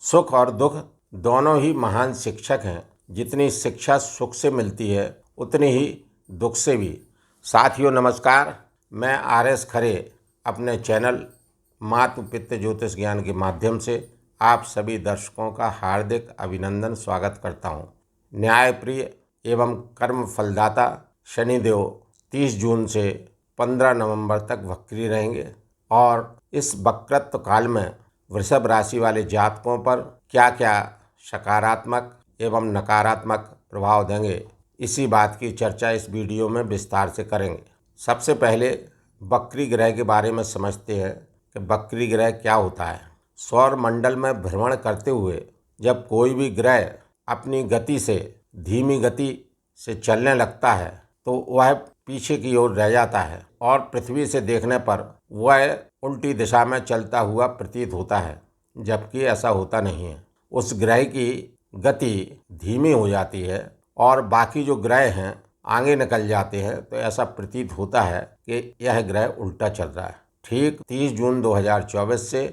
सुख और दुख दोनों ही महान शिक्षक हैं। जितनी शिक्षा सुख से मिलती है उतनी ही दुख से भी। साथियों नमस्कार, मैं आर.एस. खरे अपने चैनल मातु पितृ ज्योतिष ज्ञान के माध्यम से आप सभी दर्शकों का हार्दिक अभिनंदन स्वागत करता हूं। न्यायप्रिय एवं कर्म फलदाता शनिदेव 30 जून से 15 नवंबर तक वक्री रहेंगे और इस वक्रत्व काल में वृषभ राशि वाले जातकों पर क्या क्या सकारात्मक एवं नकारात्मक प्रभाव देंगे, इसी बात की चर्चा इस वीडियो में विस्तार से करेंगे। सबसे पहले वक्री ग्रह के बारे में समझते हैं कि वक्री ग्रह क्या होता है। सौर मंडल में भ्रमण करते हुए जब कोई भी ग्रह अपनी गति से धीमी गति से चलने लगता है तो वह पीछे की ओर रह जाता है और पृथ्वी से देखने पर वह उल्टी दिशा में चलता हुआ प्रतीत होता है, जबकि ऐसा होता नहीं है। उस ग्रह की गति धीमी हो जाती है और बाकी जो ग्रह हैं आगे निकल जाते हैं, तो ऐसा प्रतीत होता है कि यह ग्रह उल्टा चल रहा है। ठीक 30 जून 2024 से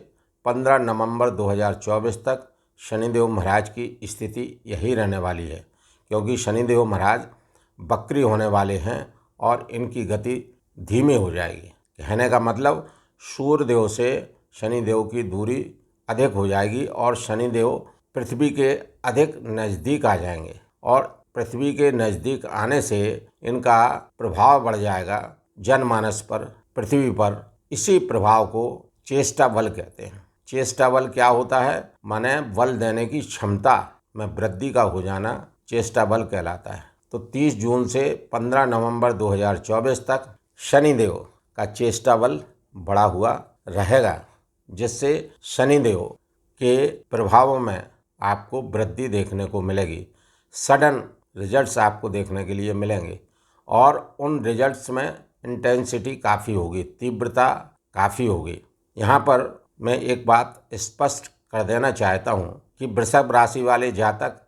15 नवंबर 2024 तक शनिदेव महाराज की स्थिति यही रहने वाली है, क्योंकि शनिदेव महाराज वक्री होने वाले हैं और इनकी गति धीमी हो जाएगी। कहने का मतलब सूर्यदेव से शनिदेव की दूरी अधिक हो जाएगी और शनिदेव पृथ्वी के अधिक नज़दीक आ जाएंगे और पृथ्वी के नज़दीक आने से इनका प्रभाव बढ़ जाएगा जनमानस पर, पृथ्वी पर। इसी प्रभाव को चेष्टा बल कहते हैं। चेष्टा बल क्या होता है? माने बल देने की क्षमता में वृद्धि का हो जाना चेष्टा बल कहलाता है। तो 30 जून से 15 नवंबर 2024 तक शनिदेव का चेष्टा बल बढ़ा हुआ रहेगा, जिससे शनिदेव के प्रभावों में आपको वृद्धि देखने को मिलेगी। सडन रिजल्ट्स आपको देखने के लिए मिलेंगे और उन रिजल्ट्स में इंटेंसिटी काफ़ी होगी, तीव्रता काफ़ी होगी। यहाँ पर मैं एक बात स्पष्ट कर देना चाहता हूँ कि वृषभ राशि वाले जातक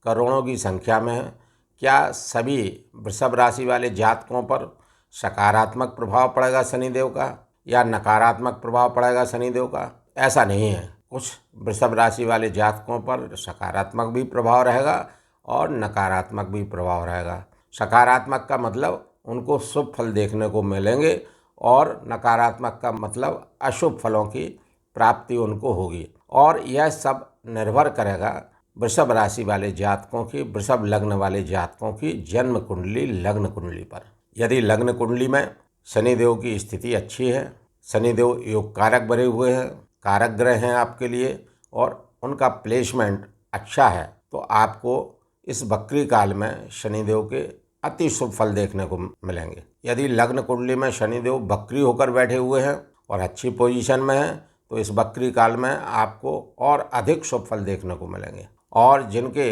करोड़ों की संख्या में हैं। क्या सभी वृषभ राशि वाले जातकों पर सकारात्मक प्रभाव पड़ेगा शनिदेव का या नकारात्मक प्रभाव पड़ेगा शनिदेव का? ऐसा नहीं है। कुछ वृषभ राशि वाले जातकों पर सकारात्मक भी प्रभाव रहेगा और नकारात्मक भी प्रभाव रहेगा। सकारात्मक का मतलब उनको शुभ फल देखने को मिलेंगे और नकारात्मक का मतलब अशुभ फलों की प्राप्ति उनको होगी। और यह सब निर्भर करेगा वृषभ राशि वाले जातकों की, वृषभ लग्न वाले जातकों की जन्म कुंडली, लग्न कुंडली पर। यदि लग्न कुंडली में शनिदेव की स्थिति अच्छी है, शनिदेव योग कारक बने हुए हैं, कारक ग्रह हैं आपके लिए, और उनका प्लेसमेंट अच्छा है, तो आपको इस वक्री काल में शनिदेव के अति शुभ फल देखने को मिलेंगे। यदि लग्न कुंडली में शनिदेव वक्री होकर बैठे हुए हैं और अच्छी पोजीशन में हैं, तो इस वक्री काल में आपको और अधिक शुभ फल देखने को मिलेंगे। और जिनके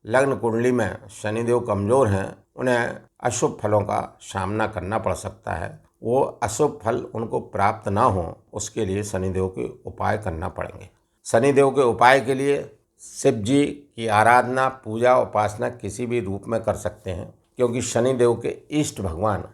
लग्न कुंडली में शनिदेव कमज़ोर हैं, उन्हें अशुभ फलों का सामना करना पड़ सकता है। वो अशुभ फल उनको प्राप्त ना हो, उसके लिए शनिदेव के उपाय करना पड़ेंगे। शनिदेव के उपाय के लिए शिव जी की आराधना, पूजा, उपासना किसी भी रूप में कर सकते हैं, क्योंकि शनिदेव के इष्ट भगवान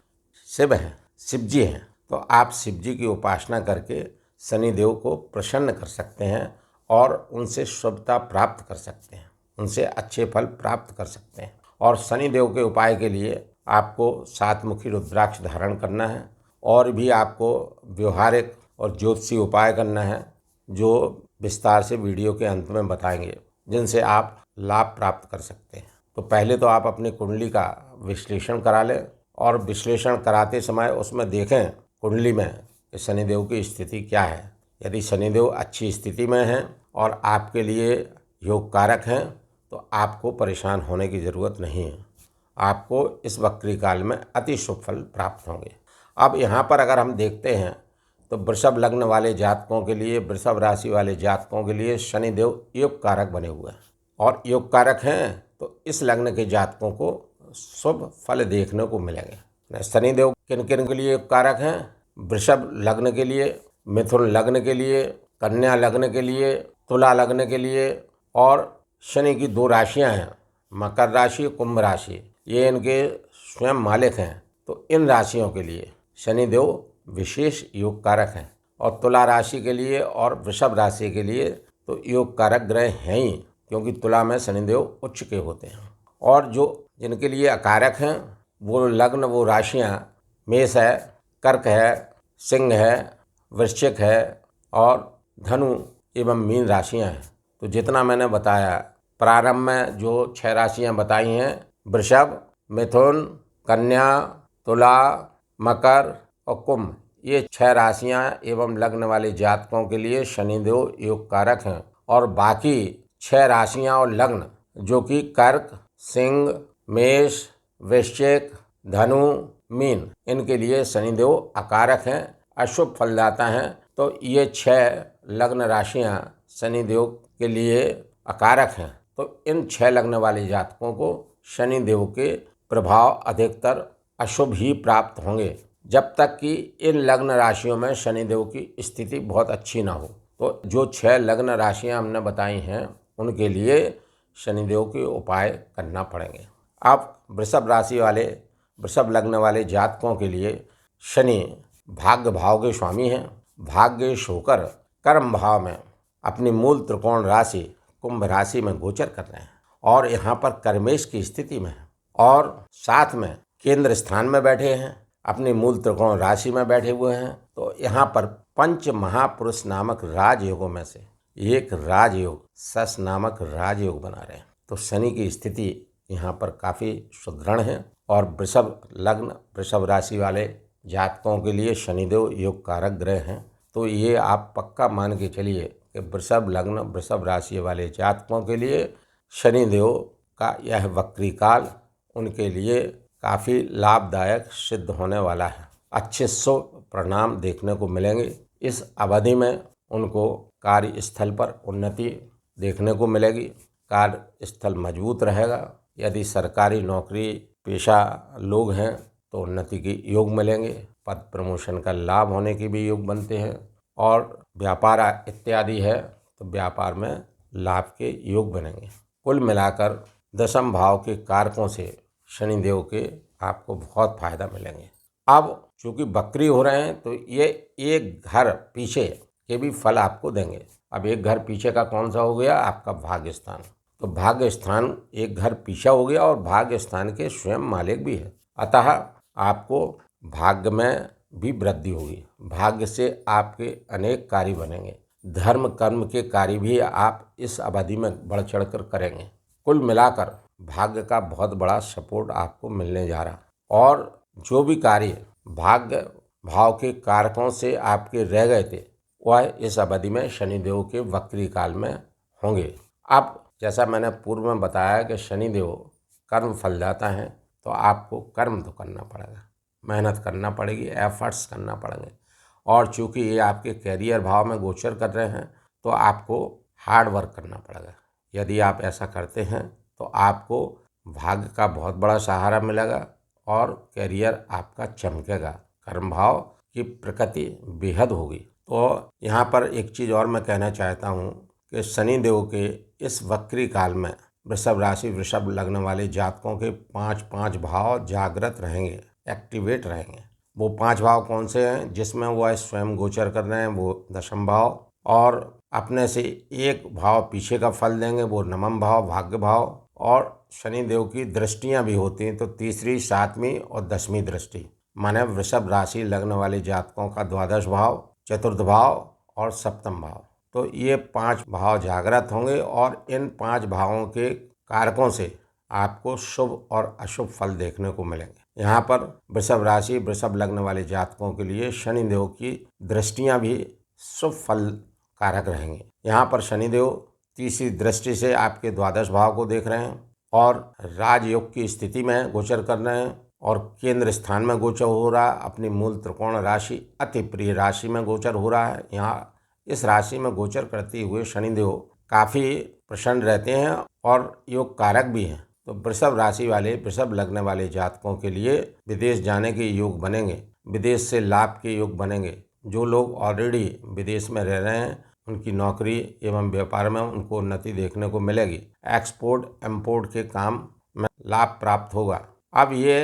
शिव हैं, शिव जी हैं। तो आप शिव जी की उपासना करके शनिदेव को प्रसन्न कर सकते हैं और उनसे शुभता प्राप्त कर सकते हैं, उनसे अच्छे फल प्राप्त कर सकते हैं। और शनिदेव के उपाय के लिए आपको 7 मुखी रुद्राक्ष धारण करना है और भी आपको व्यवहारिक और ज्योतिषी उपाय करना है, जो विस्तार से वीडियो के अंत में बताएंगे, जिनसे आप लाभ प्राप्त कर सकते हैं। तो पहले तो आप अपनी कुंडली का विश्लेषण करा लें और विश्लेषण कराते समय उसमें देखें कुंडली में कि शनिदेव की स्थिति क्या है। यदि शनिदेव अच्छी स्थिति में हैं और आपके लिए योग कारक हैं, तो आपको परेशान होने की ज़रूरत नहीं है। आपको इस वक्री काल में अति शुभ फल प्राप्त होंगे। अब यहाँ पर अगर हम देखते हैं तो वृषभ लग्न वाले जातकों के लिए, वृषभ राशि वाले जातकों के लिए शनिदेव योग कारक बने हुए हैं और योग कारक हैं, तो इस लग्न के जातकों को शुभ फल देखने को मिलेंगे। शनिदेव किन किन के लिए योग कारक हैं? वृषभ लग्न के लिए, मिथुन लग्न के लिए, कन्या लग्न के लिए, तुला लग्न के लिए, और शनि की 2 राशियां हैं, मकर राशि, कुंभ राशि, ये इनके स्वयं मालिक हैं। तो इन राशियों के लिए शनिदेव विशेष योग कारक हैं। और तुला राशि के लिए और वृषभ राशि के लिए तो योग कारक ग्रह हैं ही, क्योंकि तुला में शनिदेव उच्च के होते हैं। और जो जिनके लिए अकारक हैं वो लग्न, वो राशियाँ मेष है, कर्क है, सिंह है, वृश्चिक है और धनु एवं मीन राशियाँ हैं। तो जितना मैंने बताया प्रारंभ में, जो 6 राशियाँ बताई हैं, वृषभ, मिथुन, कन्या, तुला, मकर और कुंभ, ये 6 राशियां एवं लग्न वाले जातकों के लिए शनिदेव योग कारक हैं। और बाकी 6 राशियां और लग्न जो कि कर्क, सिंह, मेष, वृश्चिक, धनु, मीन, इनके लिए शनिदेव अकारक हैं, अशुभ फलदाता हैं। तो ये 6 लग्न राशियां शनिदेव के लिए अकारक हैं। तो इन 6 लग्न वाले जातकों को शनिदेव के प्रभाव अधिकतर अशुभ ही प्राप्त होंगे, जब तक कि इन लग्न राशियों में शनिदेव की स्थिति बहुत अच्छी ना हो। तो जो 6 लग्न राशियां हमने बताई हैं उनके लिए शनिदेव के उपाय करना पड़ेंगे। अब वृषभ राशि वाले, वृषभ लग्न वाले जातकों के लिए शनि भाग्य भाव के स्वामी हैं। भाग्येश होकर कर्म भाव में अपनी मूल त्रिकोण राशि कुंभ राशि में गोचर कर रहे हैं और यहाँ पर कर्मेश की स्थिति में है और साथ में केंद्र स्थान में बैठे हैं, अपनी मूल त्रिकोण राशि में बैठे हुए हैं। तो यहाँ पर पंच महापुरुष नामक राजयोगों में से एक राजयोग, सस नामक राजयोग बना रहे हैं। तो शनि की स्थिति यहाँ पर काफ़ी सुदृढ़ है और वृषभ लग्न, वृषभ राशि वाले जातकों के लिए शनिदेव योग कारक ग्रह हैं। तो ये आप पक्का मान के चलिए कि वृषभ लग्न, वृषभ राशि वाले जातकों के लिए शनिदेव का यह वक्री काल उनके लिए काफ़ी लाभदायक सिद्ध होने वाला है। अच्छे शुभ परिणाम देखने को मिलेंगे। इस अवधि में उनको कार्यस्थल पर उन्नति देखने को मिलेगी, कार्यस्थल मजबूत रहेगा। यदि सरकारी नौकरी पेशा लोग हैं तो उन्नति के योग मिलेंगे, पद प्रमोशन का लाभ होने के भी योग बनते हैं और व्यापार इत्यादि है तो व्यापार में लाभ के योग बनेंगे। कुल मिलाकर दशम भाव के कारकों से शनिदेव के आपको बहुत फायदा मिलेंगे। अब चूँकि वक्री हो रहे हैं तो ये एक घर पीछे के भी फल आपको देंगे। अब एक घर पीछे का कौन सा हो गया? आपका भाग्य स्थान। तो भाग्य स्थान एक घर पीछे हो गया और भाग्य स्थान के स्वयं मालिक भी है, अतः आपको भाग्य में भी वृद्धि होगी। भाग्य से आपके अनेक कार्य बनेंगे, धर्म कर्म के कार्य भी आप इस अवधि में बढ़ चढ़ कर करेंगे। कुल मिलाकर भाग्य का बहुत बड़ा सपोर्ट आपको मिलने जा रहा और जो भी कार्य भाग्य भाव के कारकों से आपके रह गए थे वह इस अवधि में शनिदेव के वक्री काल में होंगे। अब जैसा मैंने पूर्व में बताया कि शनिदेव कर्म फलदाता हैं, तो आपको कर्म तो करना पड़ेगा, मेहनत करना पड़ेगी, एफर्ट्स करना पड़ेंगे। और चूँकि ये आपके कैरियर भाव में गोचर कर रहे हैं तो आपको हार्ड वर्क करना पड़ेगा। यदि आप ऐसा करते हैं तो आपको भाग्य का बहुत बड़ा सहारा मिलेगा और कैरियर आपका चमकेगा। कर्म भाव की प्रकृति बेहद होगी। तो यहाँ पर एक चीज़ और मैं कहना चाहता हूँ कि शनिदेव के इस वक्री काल में वृषभ राशि, वृषभ लग्न वाले जातकों के 5 भाव जागृत रहेंगे, एक्टिवेट रहेंगे। वो 5 भाव कौन से हैं? जिसमें वह स्वयं गोचर कर रहे हैं वो दशम भाव, और अपने से एक भाव पीछे का फल देंगे वो नवम भाव, भाग्य भाव। और शनिदेव की दृष्टियां भी होती हैं, तो तीसरी, 7वीं और 10वीं दृष्टि, माने वृषभ राशि लग्न वाले जातकों का द्वादश भाव, चतुर्थ भाव और सप्तम भाव। तो ये 5 भाव जागृत होंगे और इन 5 भावों के कारकों से आपको शुभ और अशुभ फल देखने को मिलेंगे। यहाँ पर वृषभ राशि, वृषभ लग्न वाले जातकों के लिए शनिदेव की दृष्टियाँ भी शुभ फल कारक रहेंगे। यहाँ पर शनिदेव तीसरी दृष्टि से आपके द्वादश भाव को देख रहे हैं और राजयोग की स्थिति में गोचर कर रहे हैं और केंद्र स्थान में गोचर हो रहा है। अपनी मूल त्रिकोण राशि अति प्रिय राशि में गोचर हो रहा है। यहाँ इस राशि में गोचर करते हुए शनिदेव काफ़ी प्रसन्न रहते हैं और योग कारक भी हैं। तो वृषभ राशि वाले, वृषभ लग्न वाले जातकों के लिए विदेश जाने के योग बनेंगे, विदेश से लाभ के योग बनेंगे। जो लोग ऑलरेडी विदेश में रह रहे हैं उनकी नौकरी एवं व्यापार में उनको उन्नति देखने को मिलेगी। एक्सपोर्ट इम्पोर्ट के काम में लाभ प्राप्त होगा। अब ये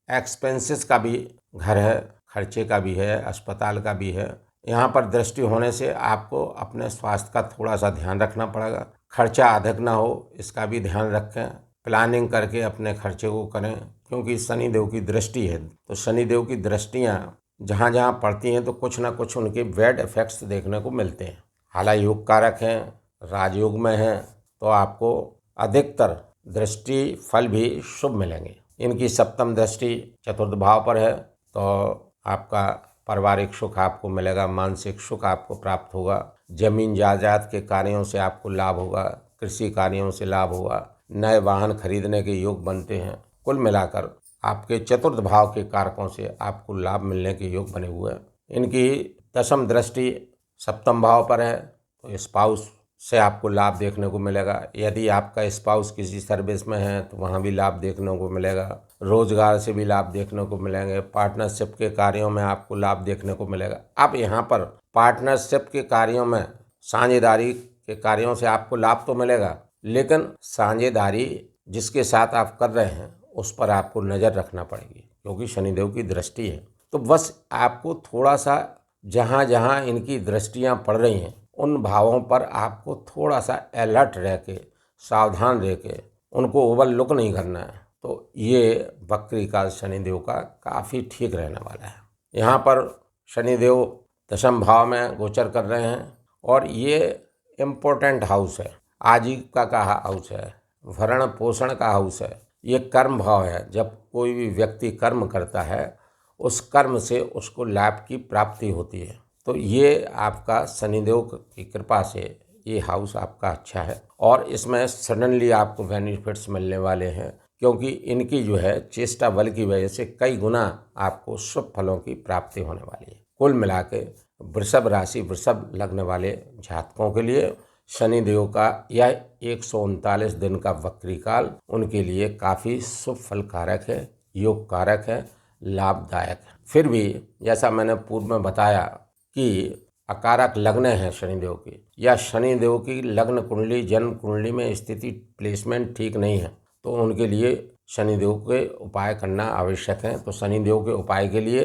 एक्सपेंसेस का भी घर है, खर्चे का भी है, अस्पताल का भी है, यहाँ पर दृष्टि होने से आपको अपने स्वास्थ्य का थोड़ा सा ध्यान रखना पड़ेगा। खर्चा अधिक ना हो, इसका भी ध्यान रखें। प्लानिंग करके अपने खर्चे को करें, क्योंकि शनिदेव की दृष्टि है, तो शनिदेव की दृष्टियाँ जहाँ जहाँ पड़ती हैं तो कुछ ना कुछ उनके बैड इफेक्ट्स देखने को मिलते हैं। हालांकि योग कारक हैं, राजयोग में हैं, तो आपको अधिकतर दृष्टि फल भी शुभ मिलेंगे। इनकी सप्तम दृष्टि चतुर्थ भाव पर है, तो आपका पारिवारिक सुख आपको मिलेगा, मानसिक सुख आपको प्राप्त होगा, जमीन जायदाद के कार्यों से आपको लाभ होगा, कृषि कार्यों से लाभ होगा, नए वाहन खरीदने के योग बनते हैं। कुल मिलाकर आपके चतुर्थ भाव के कारकों से आपको लाभ मिलने के योग बने हुए हैं। इनकी दशम दृष्टि सप्तम भाव पर है, तो स्पाउस से आपको लाभ देखने को मिलेगा। यदि आपका स्पाउस किसी सर्विस में है तो वहाँ भी लाभ देखने को मिलेगा। रोजगार से भी लाभ देखने को मिलेंगे। पार्टनरशिप के कार्यों में आपको लाभ देखने को मिलेगा। अब यहाँ पर पार्टनरशिप के कार्यों में साझेदारी के कार्यों से आपको लाभ तो मिलेगा, लेकिन साझेदारी जिसके साथ आप कर रहे हैं उस पर आपको नज़र रखना पड़ेगी, क्योंकि शनिदेव की दृष्टि है। तो बस आपको थोड़ा सा जहाँ जहाँ इनकी दृष्टियाँ पड़ रही हैं उन भावों पर आपको थोड़ा सा अलर्ट रह के, सावधान रह के उनको ओवरलुक नहीं करना है। तो ये वक्री काल शनिदेव का काफ़ी ठीक रहने वाला है। यहाँ पर शनिदेव दशम भाव में गोचर कर रहे हैं, और ये इम्पोर्टेंट हाउस है, आजीविका का हाउस है, भरण पोषण का हाउस है, ये कर्म भाव है। जब कोई भी व्यक्ति कर्म करता है उस कर्म से उसको लाभ की प्राप्ति होती है। तो ये आपका शनिदेव की कृपा से ये हाउस आपका अच्छा है, और इसमें सडनली आपको बेनिफिट्स मिलने वाले हैं, क्योंकि इनकी जो है चेष्टा बल की वजह से कई गुना आपको शुभ फलों की प्राप्ति होने वाली है। कुल मिला के वृषभ राशि, वृषभ लग्न वाले जातकों के लिए शनिदेव का यह 139 दिन का वक्री काल उनके लिए काफ़ी शुभ फल कारक है, योग कारक है, लाभदायक है। फिर भी जैसा मैंने पूर्व में बताया कि अकारक लग्न है शनिदेव की, या शनिदेव की लग्न कुंडली, जन्म कुंडली में स्थिति, प्लेसमेंट ठीक नहीं है, तो उनके लिए शनिदेव के उपाय करना आवश्यक है। तो शनिदेव के उपाय के लिए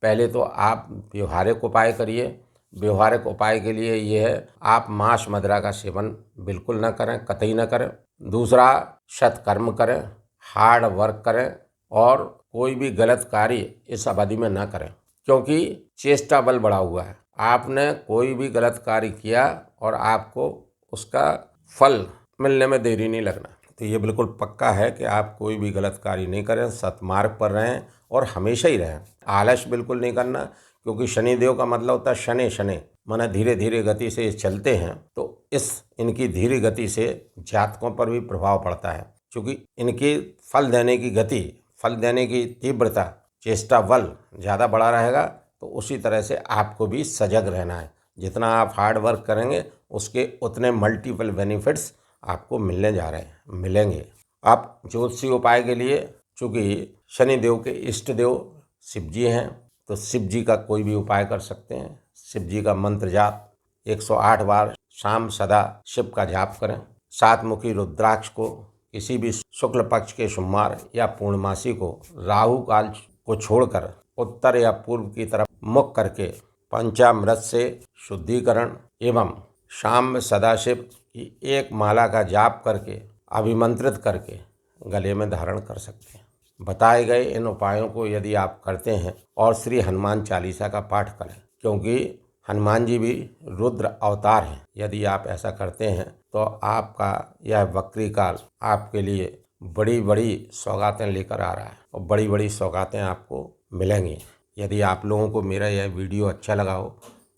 पहले तो आप व्यवहारिक उपाय करिए। व्यवहारिक उपाय के लिए ये है, आप मांस मदिरा का सेवन बिल्कुल ना करें, कतई ना करें। दूसरा, सत्कर्म करें, हार्ड वर्क करें, और कोई भी गलत कार्य इस अवधि में ना करें, क्योंकि चेष्टा बल बढ़ा हुआ है। आपने कोई भी गलत कार्य किया और आपको उसका फल मिलने में देरी नहीं लगना। तो ये बिल्कुल पक्का है कि आप कोई भी गलत कार्य नहीं करें, सत्मार्ग पर रहें और हमेशा ही रहें। आलस बिल्कुल नहीं करना, क्योंकि शनिदेव का मतलब होता है शनि शनि, माना धीरे धीरे गति से चलते हैं। तो इस इनकी धीरे गति से जातकों पर भी प्रभाव पड़ता है, क्योंकि इनकी फल देने की गति, फल देने की तीव्रता, चेष्टा बल ज़्यादा बढ़ा रहेगा। तो उसी तरह से आपको भी सजग रहना है। जितना आप हार्ड वर्क करेंगे उसके उतने मल्टीपल बेनिफिट्स आपको मिलने जा रहे हैं, मिलेंगे। आप ज्योतिषी उपाय के लिए, चूँकि शनिदेव के इष्ट देव शिव जी हैं, तो शिव जी का कोई भी उपाय कर सकते हैं। शिव जी का मंत्र जाप 108 बार शाम सदा शिव का जाप करें। 7 मुखी रुद्राक्ष को किसी भी शुक्ल पक्ष के सोमवार या पूर्णमासी को राहु काल को छोड़कर उत्तर या पूर्व की तरफ मुख करके पंचामृत से शुद्धिकरण एवं शाम में सदाशिव की एक माला का जाप करके अभिमंत्रित करके गले में धारण कर सकते हैं। बताए गए इन उपायों को यदि आप करते हैं और श्री हनुमान चालीसा का पाठ करें, क्योंकि हनुमान जी भी रुद्र अवतार हैं, यदि आप ऐसा करते हैं तो आपका यह वक्री काल आपके लिए बड़ी बड़ी सौगातें लेकर आ रहा है, और बड़ी बड़ी सौगातें आपको मिलेंगी। यदि आप लोगों को मेरा यह वीडियो अच्छा लगा हो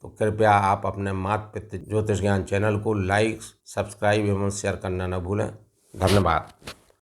तो कृपया आप अपने मात पिता ज्योतिष ज्ञान चैनल को लाइक, सब्सक्राइब एवं शेयर करना न भूलें। धन्यवाद।